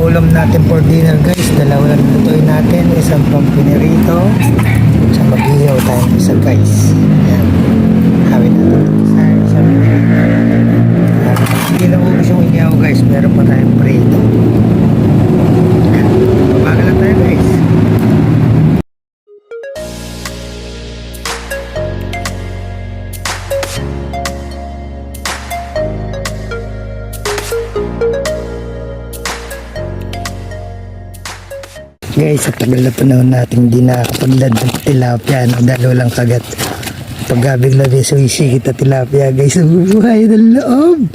ulam natin for dinner guys. Dalawa lang lutuin natin. Isang pang pinirito. Sa mag-ihaw tayo isa guys. Ayan. Hawin natin. Hindi lang ubus yung ihaw guys. Meron pa tayong prito. Pabagal lang tayo guys. Guys, sa tagal na panahon natin hindi nakakapaglad ng tilapia, no? Dahil walang kagat. Pag bigla din sumisikit na tilapia guys, bubuhay ng loob.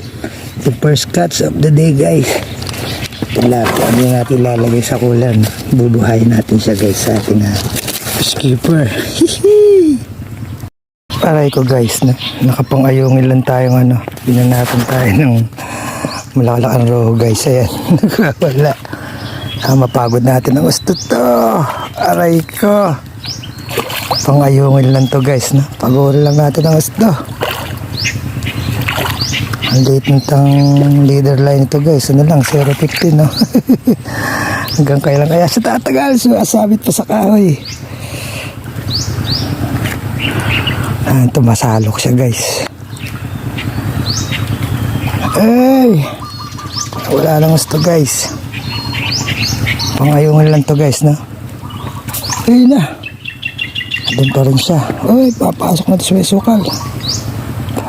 The first catch of the day guys. Tilapia, hindi natin lalagay sa kulan. Bubuhay natin siya guys sa ating skipper. Aray ko guys, nakapang-ayungin lang tayong binanatan tayo ng malakalakan roho guys. Ayan, nagwawala. Mapagod natin ang gusto to. Aray ko. Pangayungin lang to guys, no? Pagurin lang natin ang gusto. Ang late nitang leader line ito guys. Ano lang, 0.15 no? Hanggang kailan kaya siya tatagal. Sumasabit pa sa kahoy. Ito masalok siya guys. Ay, wala lang gusto guys. Pangayungan lang to guys, no? Ayun na. Doon pa rin siya. Uy, papasok na ito sa may sukal.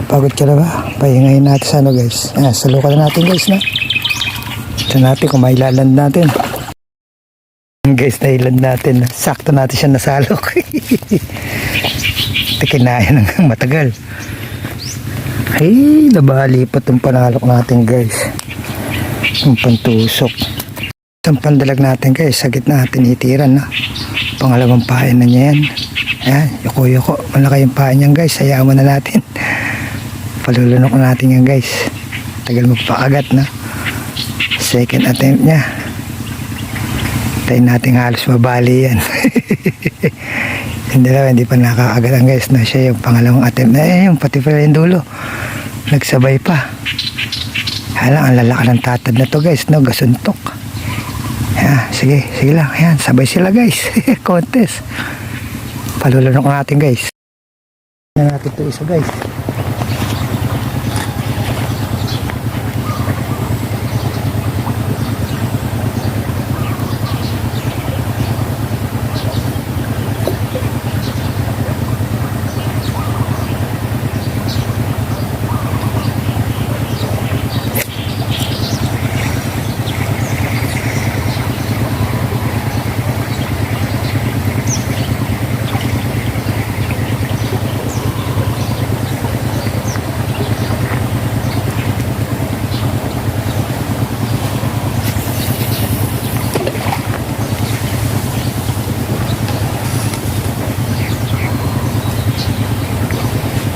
Pagod ka na ba? Pahingayin natin sa guys. Salukan na natin guys, no? Ito natin kung mailaland natin. Guys, nailand natin. Sakto natin siya nasalok. Ito kinaya ng matagal. Ay, nabalipat yung panalok natin guys. Yung pantusok. Isang pandalag natin guys, sa gitna natin itiran, no? Pangalawang pain na niya yan. Ayan, yuko-yuko. Malaki yung pain niyan guys, hayaan mo na natin. Palulunok na natin yan guys. Tagal magpakagat, no? Second attempt niya. Tayo natin halos mabali yan. Yung dalawa, hindi pa nakakagat guys, no? Siya yung pangalawang attempt na, yung pati pala yung dulo. Nagsabay pa. Hala, ang lalaki ng tatad na to guys, no? Gasuntok. Sige lang, ayan, sabay sila guys. Contest. Palulunok natin guys. Na natin ito isa guys.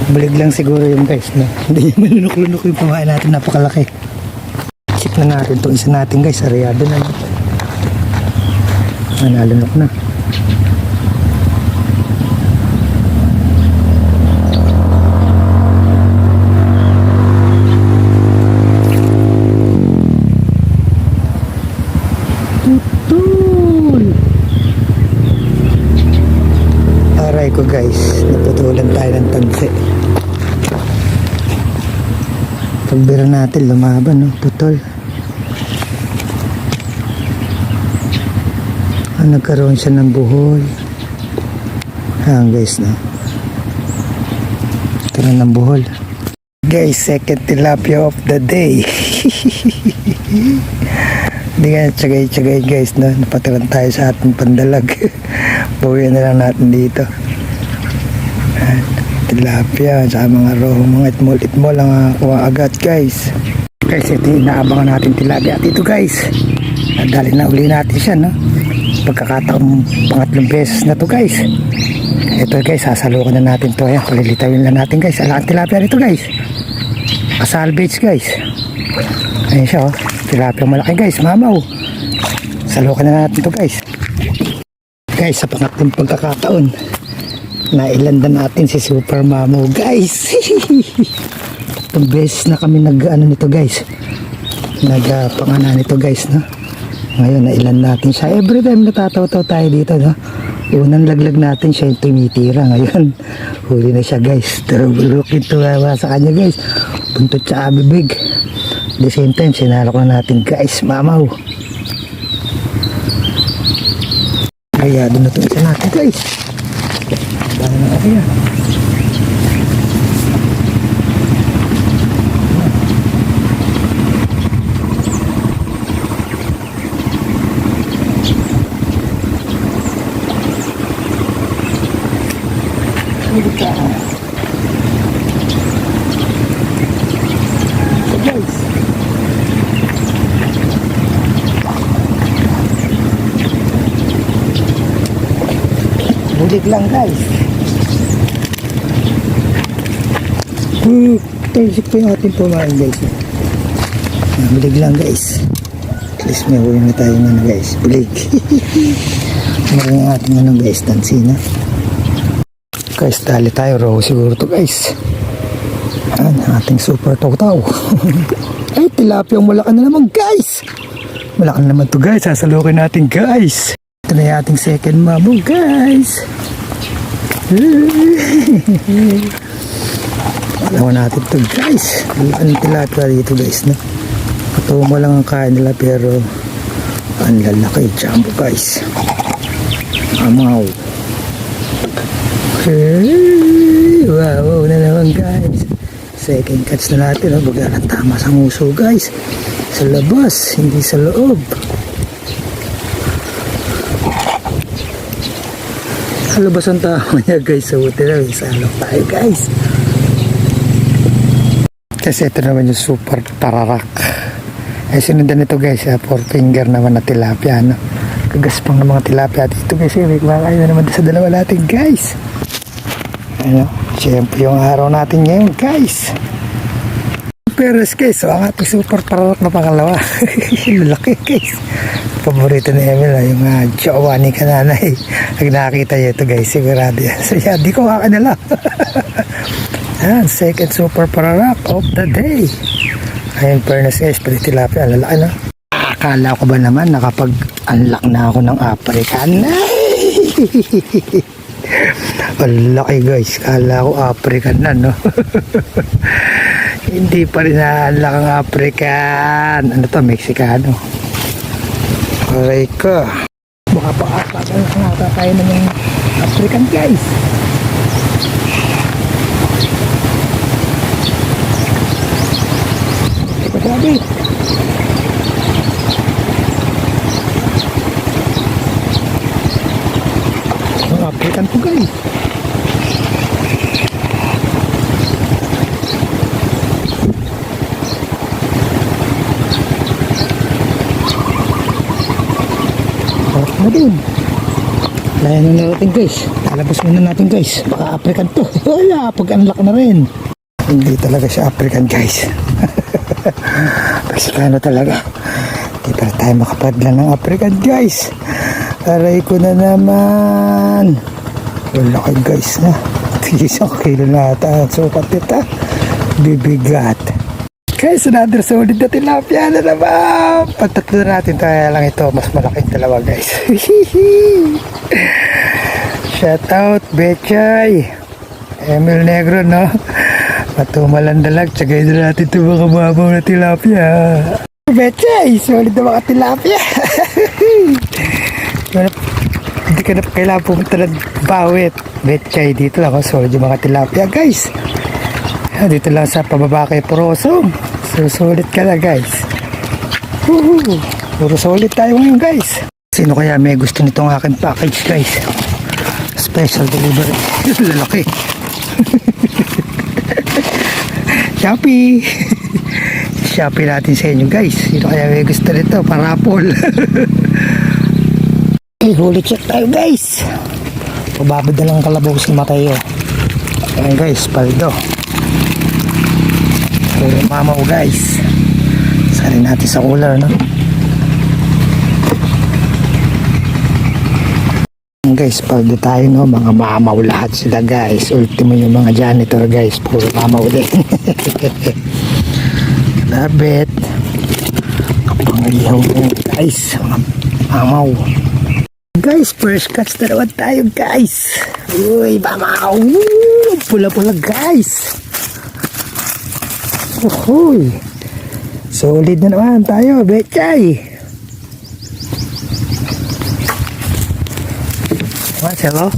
Bulig lang siguro yung guys, no? Hindi malunok-lunok yung pamain natin, napakalaki. Check na natin itong isa natin guys, areado na. Nalunok na. Tutul! Aray ko guys, naputulan tayo ng tansi. Pagbira natin, lumaban, no? Putol. Nagkaroon siya ng buhol. Guys, no? Nagkaroon ng buhol. Guys, second tilapia of the day. Hindi nga tsagay-tsagay guys, no? Napatiran tayo sa ating pandalag. Bawian na lang natin dito. Tilapia, sa mga roho, mga itmol ang kuha agad guys. Guys, ito yung inaabangan natin tilapia. At ito guys, dali na uli natin siya, no? Pagkakataong pangatlong beses na to guys. Ito guys, sasalukan na natin to. Ayan, palilitawin lang natin guys. Alang tilapia nito guys. Salvage guys. Ayan siya, oh. Tilapia malaki guys, mamaw. Salukan na natin to guys. Guys, sa pangatlong pagkakataon, nailanda natin si Super Mamo guys. Itong beses na kami nito guys, nagpangana nito guys, no? Ngayon, nailan natin siya. Every time natataw-taw tayo dito, no? Unang laglag natin siya yung tumitira. Ngayon, huli na siya, guys. Turulok ito sa kanya, guys. Buntot sa abibig. At the same time, sinalok na natin, guys. Mamaw. Kaya, doon na ito isa natin, guys. Bala na ako yan. Guys, bulig lang, guys. Talsik pa yung ating pumain, guys. Bulig lang, guys. At least may huli na tayo nga, guys. Bulig. Meron yung ating ano, guys, tansina. Guys, dali tayo, raw siguro to, guys. Yan, ating super taw-taw. Ay, tilapia yung malaki na naman, guys. Malaki na naman to, guys. Sasalukin natin, guys. Ito na yung ating second mamo, guys. Alam natin to, guys. Ang tilapia dito, guys, no? Patumo lang ang kain nila, pero ang lalaki, jumbo, guys. Amaw. Hey, wow na naman, guys. Second catch na natin, baga na tama sa nguso, guys. Sa labas, hindi sa loob. Sa labas ang tama niya, guys. Sa buti na, isalok tayo, guys. Kasi ito naman yung super tararak. Ay sinundan ito, guys, 4 finger naman na tilapia, no? Kagaspang ng mga tilapia dito, guys. May kumakain na naman sa dalawa natin, guys. Ano, siyempre yung araw natin ngayon, guys. Pero guys, so ang ating super tararak na pangalawa. Lalaki, guys. Paborito ni Emil, yung jowa ni kananay. Pag nakakita niya ito, guys, sigurado yan. So yeah, di ko kakanala. Yan, second super tararak of the day. Ayun, fairness, guys, pwede tilapia, lalaki na. Akala ko ba naman nakapag-unlock na ako ng African? Malaki, guys, kala ko African na, no? Hindi pa rin na-unlock ang African. Ano to, Mexicano. Aray ko, baka pa tayo na ng African, guys. Ito sabi. African po, guys. Harap na din. Layan na natin, guys. Talabas muna natin, guys. Baka African to. Wala, pag-unlock na rin. Hindi talaga siya African, guys. Mexicano talaga. Hindi pa tayo makapadla ng African, guys. Aray ko na naman. Laki, guys, na. Isang kilo na ata. Sukat ito. Bibigat. Guys, another solid na tilapia na naman. Patatlo natin. Kaya lang ito. Mas malaking dalawa, guys. Shout out, Bechay. Emil Negro, no? Matumalang dalag. Tsagay na natin ito mga mabaw na tilapia. Bechay, solid na mga tilapia. Hindi ka na kailangan pumunta ng bawit. Betchay, dito lang. Solid yung mga tilapia, guys. Dito lang sa pababa kay Porosong. So solid ka na, guys. Puro solid tayo ngayon, guys. Sino kaya may gusto nitong aking package, guys? Special delivery. Lalaki. Shopee. Shopee natin sa inyo, guys. Sino kaya may gusto nito? Parapol. Huli check tayo, guys. Pababad na lang kalabaw si Mateo. Ayan, guys, paldo. Mamaw, guys. Sali natin sa cooler, no? Guys, paldo tayo, no? Mga mamaw lahat sila, guys. Ultimo yung mga janitor, guys. Puro mamaw din. Love it. Kapang ihaw mo, guys. Mga Mamaw. Guys, first catch na naman tayo guys. Uy, mamaw. Pula-pula guys. Uy. Solid na naman tayo, Bechay. What's hello?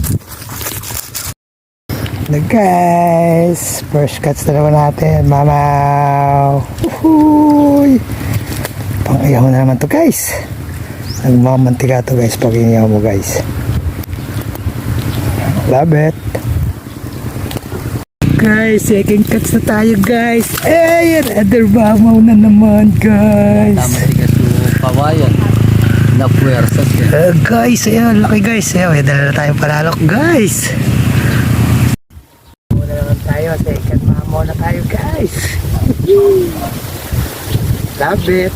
Na guys, first catch na naman natin, mamaw. Uy. Pang-iyaw na naman to guys. Nagmamantika to guys pag iniyaw mo guys. Love it. Guys, second catch na tayo guys. Eh, another mamaw na naman guys. Tama tigas yung kawayan. Na puwersa siya. Guys, ayan, laki guys. Ayan, may dala na tayong panalok guys. Muna naman tayo, second mamaw na tayo guys. Love it.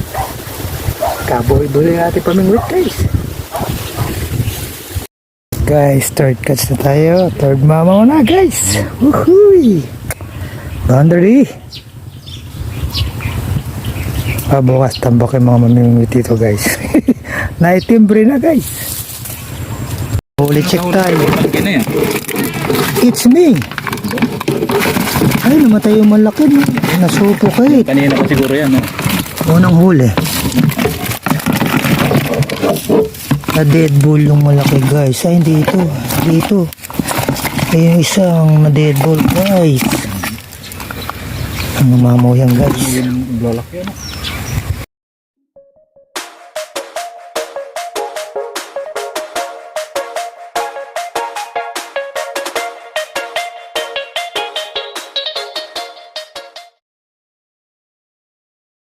Kaboy-boy natin pamingwit guys. Guys, third catch na tayo. Third mamaw na guys. Woohoo! Boundary. Bukas tambak yung mga mamimingwit dito guys. Naitimbre na guys. Huli check tayo. It's me. Ay, namatay yung malaki. Nasupo kayo. Kanina pa siguro yan. No? Unang huli. Na dead bull yung malaki guys. Ay hindi ito. Dito. Ay yung isang na dead bull guys. Ang mamaw yan guys. Yung lalaki yan.